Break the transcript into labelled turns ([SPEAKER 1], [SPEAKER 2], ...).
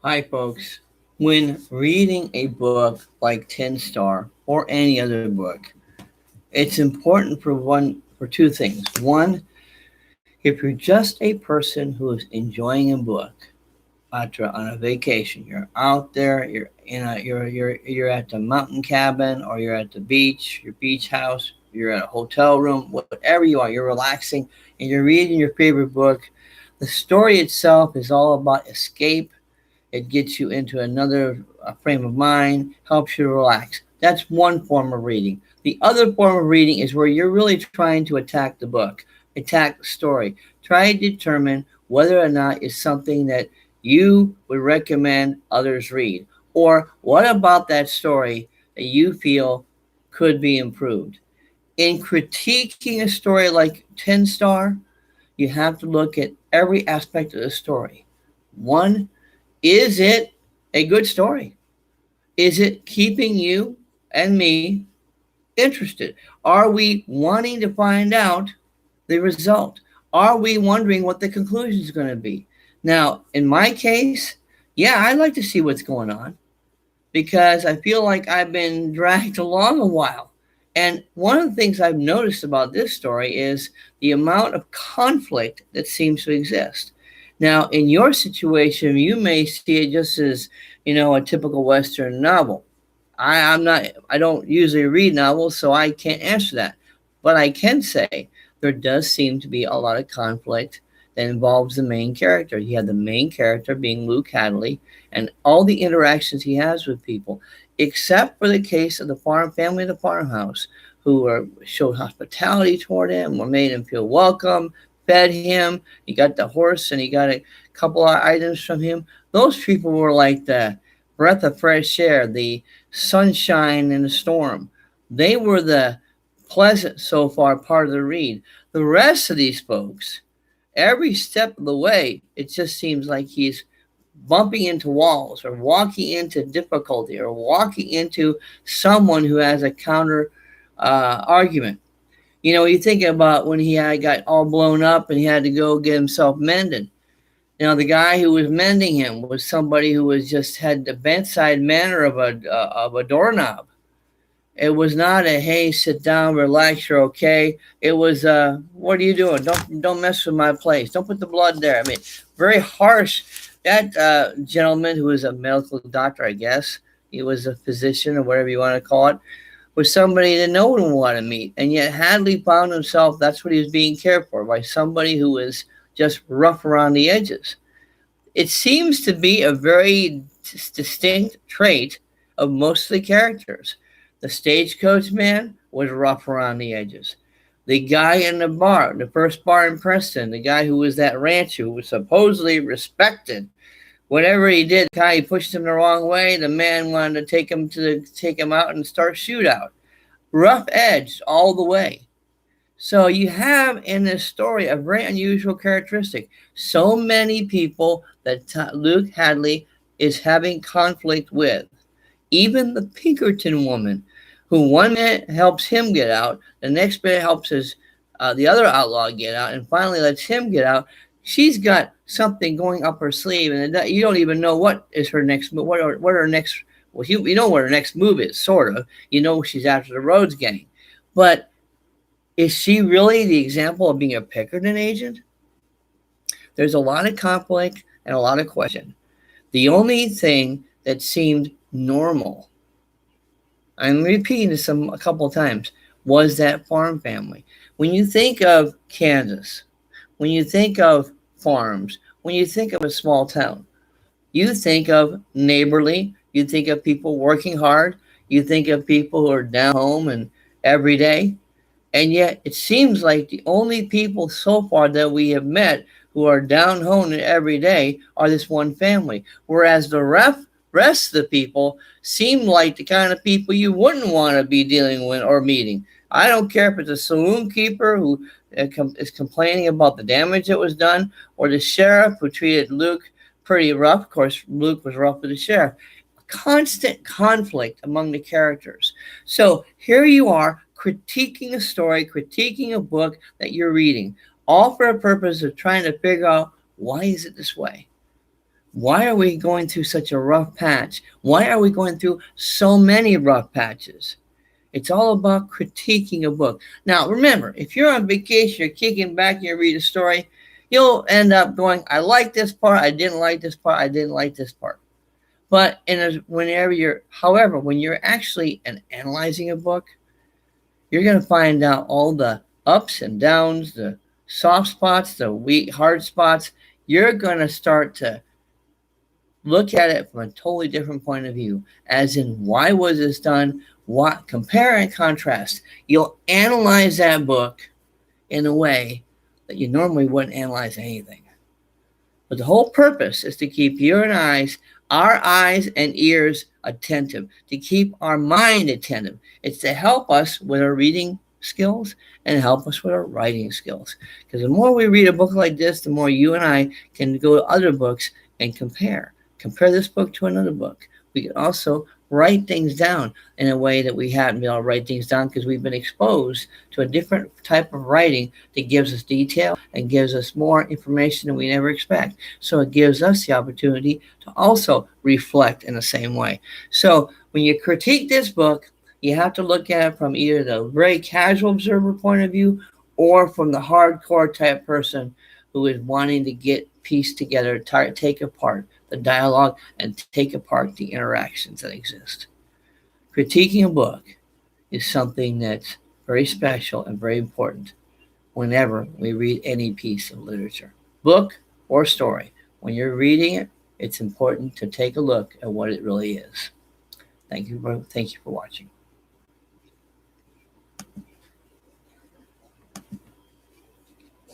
[SPEAKER 1] Hi, folks. When reading a book like 10 Star or any other book, it's important for two things. One, if you're just a person who is enjoying a book on a vacation, you're out there, you're at the mountain cabin or you're at the beach, your beach house, you're at a hotel room, whatever you are, you're relaxing and you're reading your favorite book. The story itself is all about escape. It gets you into another frame of mind, helps you relax. That's one form of reading. The other form of reading is where you're really trying to attack the book, attack the story, try to determine whether or not it's something that you would recommend others read. Or what about that story that you feel could be improved? In critiquing a story like 10 Star, you have to look at every aspect of the story. One, is it a good story? Is it keeping you and me interested? Are we wanting to find out the result? Are we wondering what the conclusion is going to be? Now, in my case, yeah, I'd like to see what's going on because I feel like I've been dragged along a while. And one of the things I've noticed about this story is the amount of conflict that seems to exist. Now, in your situation, you may see it just as, a typical Western novel. I don't usually read novels, so I can't answer that. But I can say there does seem to be a lot of conflict that involves the main character. You have the main character being Luke Hadley and all the interactions he has with people, except for the case of the farm family in the farmhouse showed hospitality toward him, or made him feel welcome, fed him. He got the horse and he got a couple of items from him. Those people were like the breath of fresh air, the sunshine in the storm. They were the pleasant so far part of the read. The rest of these folks, every step of the way, it just seems like he's bumping into walls or walking into difficulty or walking into someone who has a counter argument. You think about when got all blown up and he had to go get himself mended. The guy who was mending him was somebody who was just had the bedside manner of a doorknob. It was not a hey, sit down, relax, you're okay. It was what are you doing? Don't mess with my place. Don't put the blood there. I mean, very harsh. That gentleman who was a medical doctor, I guess he was a physician or whatever you want to call it, was somebody that no one wanted to meet, and yet Hadley found himself. That's what he was being cared for by somebody who was just rough around the edges. It seems to be a very distinct trait of most of the characters. The stagecoach man was rough around the edges. The guy in the bar, the first bar in Preston, the guy who was that rancher who was supposedly respected. Whatever he did, the guy pushed him the wrong way. The man wanted to take him out and start shootout. Rough edge all the way. So you have in this story a very unusual characteristic. So many people that Luke Hadley is having conflict with. Even the Pinkerton woman, who one minute helps him get out, the next minute helps the other outlaw get out, and finally lets him get out. She's got something going up her sleeve, and you don't even know what is her next move. What her next? Well, you know what her next move is, sort of. You know she's after the Rhodes gang, but is she really the example of being a Pinkerton agent? There's a lot of conflict and a lot of question. The only thing that seemed normal, I'm repeating this a couple of times, was that farm family. When you think of Kansas, when you think of farms, when you think of a small town, you think of neighborly, you think of people working hard, you think of people who are down home and every day. And yet it seems like the only people so far that we have met who are down home every day are this one family. Whereas the rest of the people seem like the kind of people you wouldn't want to be dealing with or meeting. I don't care if it's a saloon keeper who is complaining about the damage that was done, or the sheriff who treated Luke pretty rough. Of course, Luke was rough with the sheriff. Constant conflict among the characters. So here you are critiquing a story, critiquing a book that you're reading, all for a purpose of trying to figure out, why is it this way? Why are we going through such a rough patch? Why are we going through so many rough patches? It's all about critiquing a book. Now, remember, if you're on vacation, you're kicking back, and you read a story, you'll end up going, I like this part, I didn't like this part, I didn't like this part. But however, when you're actually analyzing a book, you're going to find out all the ups and downs, the soft spots, the weak, hard spots. You're going to start to look at it from a totally different point of view, as in why was this done? What compare and contrast. You'll analyze that book in a way that you normally wouldn't analyze anything. But the whole purpose is to keep our eyes and ears attentive, to keep our mind attentive. It's to help us with our reading skills and help us with our writing skills. Because the more we read a book like this, the more you and I can go to other books and compare. Compare this book to another book. We can also write things down in a way that we haven't been able to write things down because we've been exposed to a different type of writing that gives us detail and gives us more information than we never expect. So it gives us the opportunity to also reflect in the same way. So when you critique this book, you have to look at it from either the very casual observer point of view or from the hardcore type person who is wanting to get piece together, take apart the dialogue and take apart the interactions that exist. Critiquing a book is something that's very special and very important whenever we read any piece of literature, book or story. When you're reading it, it's important to take a look at what it really is. Thank you for watching.